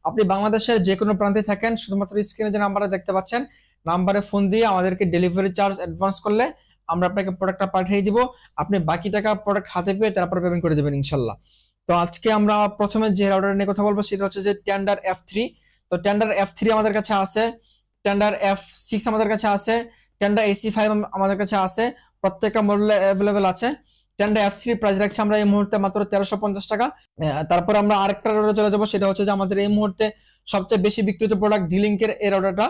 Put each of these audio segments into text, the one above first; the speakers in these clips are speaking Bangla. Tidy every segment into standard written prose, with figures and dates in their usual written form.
আপনি বাংলাদেশের যে কোনো প্রান্তে থাকেন, শুধুমাত্র স্ক্রিনে যে নাম্বারটা দেখতে পাচ্ছেন, নাম্বারে ফোন দিয়ে আমাদেরকে ডেলিভারি চার্জ অ্যাডভান্স করলে আমরা আপনাকে প্রোডাক্টটা পাঠিয়ে দিব। আপনি বাকি টাকা প্রোডাক্ট হাতে পেয়ে তারপর পেমেন্ট করে দেবেন ইনশাল্লাহ। তো আজকে আমরা প্রথমে যে রাউটার নিয়ে কথা বলবো সেটা হচ্ছে যে টেন্ডার F3। তো টেন্ডার F3 আমাদের কাছে আছে, টেন্ডার F6 আমাদের কাছে আছে, টেন্ডার AC5 আমাদের কাছে আছে, প্রত্যেকটা মডেল অ্যাভেলেবেল আছে। টেন্ডার F3 প্রাইস রাখছি আমরা এই মুহূর্তে মাত্র 1350 টাকা। তারপর আমরা আরেকটা রাউটারে চলে যাবো, সেটা হচ্ছে যে আমাদের এই মুহূর্তে সবচেয়ে বেশি বিক্রিত প্রোডাক্ট ডিলিংকের এই রাউটারটা।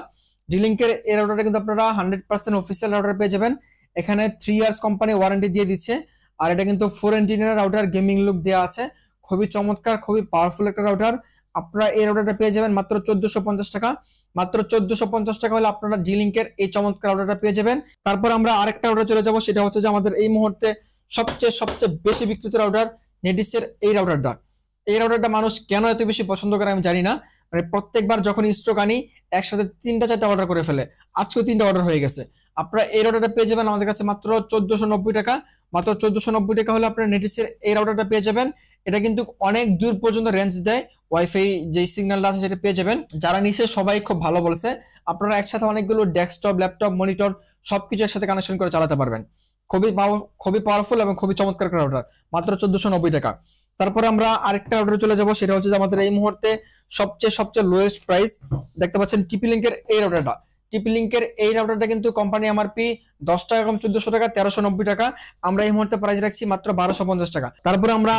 ডিলিংকের এই রাউটারটা কিন্তু আপনারা 100% অফিসিয়াল রাউটার পেয়ে যাবেন। এখানে 3 ইয়ার্স কোম্পানি ওয়ারেন্টি দিয়ে দিচ্ছে। আর এটা কিন্তু 4 এন্টিনার রাউটার, গেমিং লুক দেওয়া আছে, খুবই চমৎকার, খুবই পাওয়ারফুল একটা রাউটার। আপনারা এই রাউটারটা পেয়ে যাবেন মাত্র 1450 টাকা। মাত্র 1450 টাকা হলে আপনারা ডিলিংকের এই চমৎকার রাউটারটা পেয়ে যাবেন। তারপর আমরা আরেকটা রাউটার চলে যাব, সেটা হচ্ছে যে আমাদের এই মুহূর্তে সবচেয়ে বেশি বিক্রিত রাউটার নেডিসের এই রাউটারটা। এই রাউটারটা মানুষ কেন এত বেশি পছন্দ করে আমি জানি না। মানে প্রত্যেকবার যখন স্টক আনি একসাথে 3টা 4টা অর্ডার করে ফেলে, আজকেও 3টা অর্ডার হয়ে গেছে। আপনারা এই রাউটারটা পেয়ে যাবেন আমাদের কাছে মাত্র 1490 টাকা। মাত্র 1490 টাকা হলে আপনারা নেডিসের এই রাউটারটা পেয়ে যাবেন। এটা কিন্তু অনেক দূর পর্যন্ত রেঞ্জ দেয়, ওয়াইফাই যে সিগন্যালটা আছে সেটা পেয়ে যাবেন। যারা নিচে সবাই খুব ভালো বলছে, আপনারা একসাথে অনেকগুলো ডেস্কটপ, ল্যাপটপ, মনিটর সবকিছু একসাথে কানেকশন করে চালাতে পারবেন। খুবই পাওয়ারফুল এবং খুবই চমৎকার একটা রাউটার, মাত্র 1490 টাকা। তারপরে আমরা আরেকটা রাউটারে চলে যাব, সেটা হচ্ছে আমাদের এই মুহূর্তে সবচেয়ে লোয়েস্ট প্রাইস দেখতে পাচ্ছেন টিপি লিংকের এই রাউটারটা। টিপি লিংকের এই রাউটারটা কিন্তু কোম্পানি এমআরপি 10 টাকা কম 1400 টাকা, 1390 টাকা। আমরা এই মুহূর্তে প্রাইস রাখছি মাত্র 1250 টাকা। তারপরে আমরা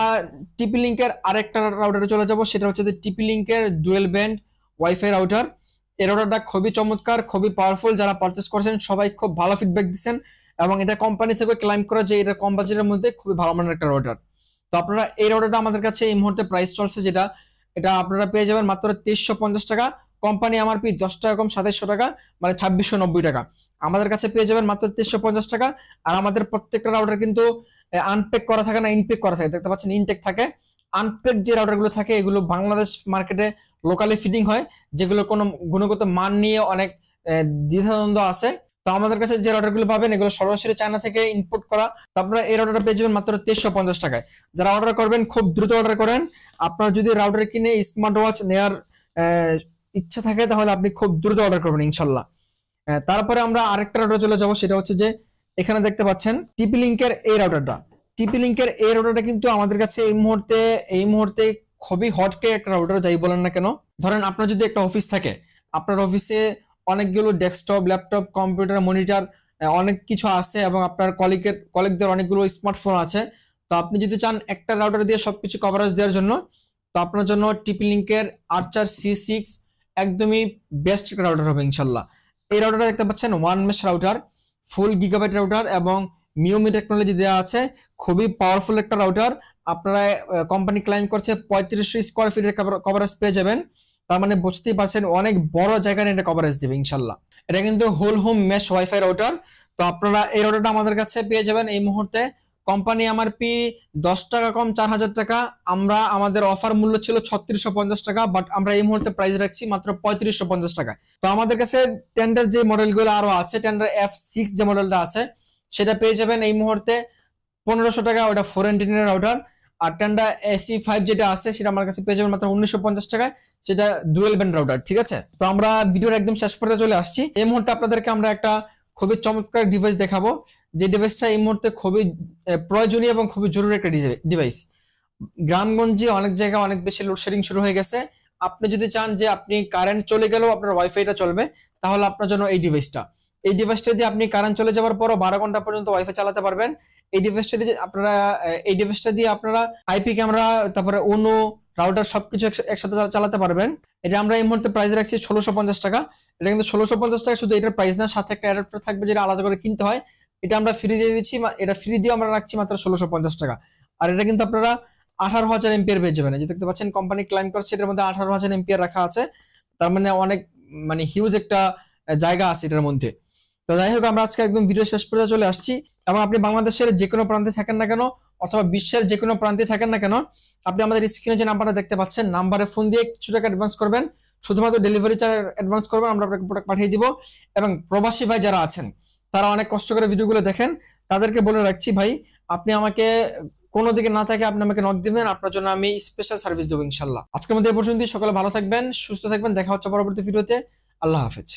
টিপি লিংকের আরেকটা রাউটারে চলে যাব, সেটা হচ্ছে টিপি লিংকের ডুয়েল ব্যান্ড ওয়াইফাই রাউটার। এই রাউটারটা খুবই চমৎকার, খুবই পাওয়ারফুল। যারা পারচেস করেছেন সবাই খুব ভালো ফিডব্যাক দিচ্ছেন এবং এটা কোম্পানি থেকে ক্লাইম করা যে এটা কম বাজেটের মধ্যে খুবই ভালো মানের একটা রাউটার। তো আপনারা এই রাউটারটা আমাদের কাছে এই মুহূর্তে প্রাইস চলছে যেটা, এটা আপনারা পেয়ে যাবেন মাত্র 2350 টাকা। কোম্পানি এমআরপি 10 টাকা কম 2700 টাকা, মানে 2690 টাকা। আমাদের কাছে পেয়ে যাবেন মাত্র 2350 টাকা। আর আমাদের প্রত্যেকটা রাউটার কিন্তু আনপেক করা থাকে না, ইনপেক করা থাকে। দেখতে পাচ্ছেন ইনটেক থাকে। আনপেক যে রাউটারগুলো থাকে এগুলো বাংলাদেশ মার্কেটে লোকালি ফিটিং হয়, যেগুলো কোনো গুণগত মান নিয়ে অনেক দ্বিধাদ্বন্দ্ব আছে। তো আমাদের কাছে যে রাউটারগুলো পাবেন এগুলো সরাসরি চায়না থেকে ইম্পোর্ট করা। তারপরে এই রাউটারটা পেয়ে যাবেন মাত্র 2350 টাকায়। যারা অর্ডার করবেন খুব দ্রুত অর্ডার করেন। আপনার যদি রাউটার কিনে স্মার্ট ওয়াচ নেওয়ার ইচ্ছা থাকে তাহলে আপনি খুব দ্রুত অর্ডার করবেন ইনশাল্লাহ। তারপরে আমরা আরেকটা রাউটার চলে যাব, সেটা হচ্ছে যে এখানে দেখতে পাচ্ছেন টিপি লিংকের এই রাউটারটা। টিপি লিংকের এই রাউটারটা কিন্তু আমাদের কাছে এই মুহূর্তে খুবই হটকে একটা রাউটার, যাই বলেন না কেন। ধরেন আপনার যদি একটা অফিস থাকে, আপনার অফিসে অনেকগুলো ডেস্কটপ, ল্যাপটপ, কম্পিউটার, মনিটর অনেক কিছু আছে এবং আপনার কলিগদের অনেকগুলো স্মার্টফোন আছে। তো আপনি যদি চান একটা রাউটার দিয়ে সবকিছু কভারেজ দেওয়ার জন্য, তো আপনার জন্য টিপি লিংকের আর্চার C6 একদমই বেস্ট একটা রাউটার হবে ইনশাল্লাহ। এই রাউটারটা দেখতে পাচ্ছেন ওয়ান মেশ রাউটার, ফুল গিগাবাইট রাউটার এবং মিওমি টেকনোলজি দেওয়া আছে, খুবই পাওয়ারফুল একটা রাউটার। আপনারা কোম্পানি ক্লাইম করছে 3500 স্কোয়ার ফিটের কভারেজ পেয়ে যাবেন। তার মানে বুঝতেই পারছেন অনেক বড় জায়গায় এটা কভারেজ দেবে ইনশাল্লাহ। এটা কিন্তু whole home mesh wifi router. তো আপনারা এই রাউটারটা আমাদের কাছে পেয়ে যাবেন এই মুহূর্তে কোম্পানি এমআরপি 10 টাকা কম 4000 টাকা। আমাদের অফার মূল্য ছিল 3650 টাকা, বাট আমরা এই মুহূর্তে প্রাইস রাখছি মাত্র 3550 টাকা। তো আমাদের কাছে টেন্ডার যে মডেলগুলো আরো আছে, টেন্ডার F6 যে মডেলটা আছে সেটা পেয়ে যাবেন এই মুহূর্তে 1500 টাকা, ওটা 4 এন্টিনার রাউটার। আর টেন্ডার AC5 যেটা আছে সেটা আমার কাছে পেয়ে যাবেন মাত্র 1950 টাকায়, সেটা ডুয়েল ব্যান্ড রাউটার। ঠিক আছে, তো আমরা ভিডিওর একদম শেষ পর্যায়ে চলে আসছি। এই মুহূর্তে আপনাদেরকে আমরা একটা খুবই চমৎকার ডিভাইস দেখাবো, যে ডিভাইসটা এই মুহূর্তে খুবই প্রয়োজনীয় এবং খুবই জরুরি একটা ডিভাইস। গ্রামগঞ্জে অনেক জায়গায় অনেক বেশি লোডশেডিং শুরু হয়ে গেছে। আপনি যদি চান যে আপনি কারেন্ট চলে গেলেও আপনার ওয়াইফাইটা চলবে, তাহলে আপনার জন্য এই ডিভাইসটা দিয়ে আপনি কারেন্ট চলে যাওয়ার পরও 12 ঘন্টা পর্যন্ত ওয়াইফাই চালাতে পারবেন। এই ডিভাইসটা দিয়ে আপনারা আইপি ক্যামেরা, তারপরে অনু রাউটার সবকিছু একসাথে চালাতে পারবেন। এটা আমরা এই মুহূর্তে প্রাইস রাখছি 1650 টাকা। এটা কিন্তু 1650 টাকা শুধু এটার প্রাইস না, সাথে একটা অ্যাডাপ্টার থাকবে যেটা আলাদা করে কিনতে হয়। এটা আমরা ফ্রি দিয়ে দিচ্ছি, এটা ফ্রি দিয়ে আমরা রাখছি মাত্র 1650 টাকা। আর এটা কিন্তু আপনারা 18,000 এমপিআর পেয়ে যাবেন। যে দেখতে পাচ্ছেন কোম্পানি ক্লাইম করছে এটার মধ্যে 18,000 এমপিআর রাখা আছে। তার মানে অনেক হিউজ একটা জায়গা আছে এটার মধ্যে। তো যাই হোক, আমরা আজকে একদম ভিডিও শেষ পর্যন্ত চলে আসছি। এবং আপনি বাংলাদেশের যে কোনো প্রান্তে থাকেন না কেন অথবা বিশ্বের যে কোনো প্রান্তে থাকেন না কেন, আপনি আমাদের স্ক্রিনে যে নাম্বারটা দেখতে পাচ্ছেন, নাম্বারে ফোন দিয়ে কিছু টাকা অ্যাডভান্স করবেন, শুধুমাত্র ডেলিভারি চার্জ অ্যাডভান্স করবেন, আমরা আপনাকে প্রোডাক্ট পাঠিয়ে দিব। এবং প্রবাসী ভাই যারা আছেন তারা অনেক কষ্ট করে ভিডিওগুলো দেখেন, তাদেরকে বলে রাখছি ভাই, আপনি আমাকে কোনো দিকে না থাকে আপনি আমাকে নক দিবেন, আপনার জন্য আমি স্পেশাল সার্ভিস দেবো ইনশাল্লাহ। আজকের মধ্যে এ পর্যন্তই। সকলে ভালো থাকবেন, সুস্থ থাকবেন, দেখা হচ্ছে পরবর্তী ভিডিওতে। আল্লাহ হাফেজ।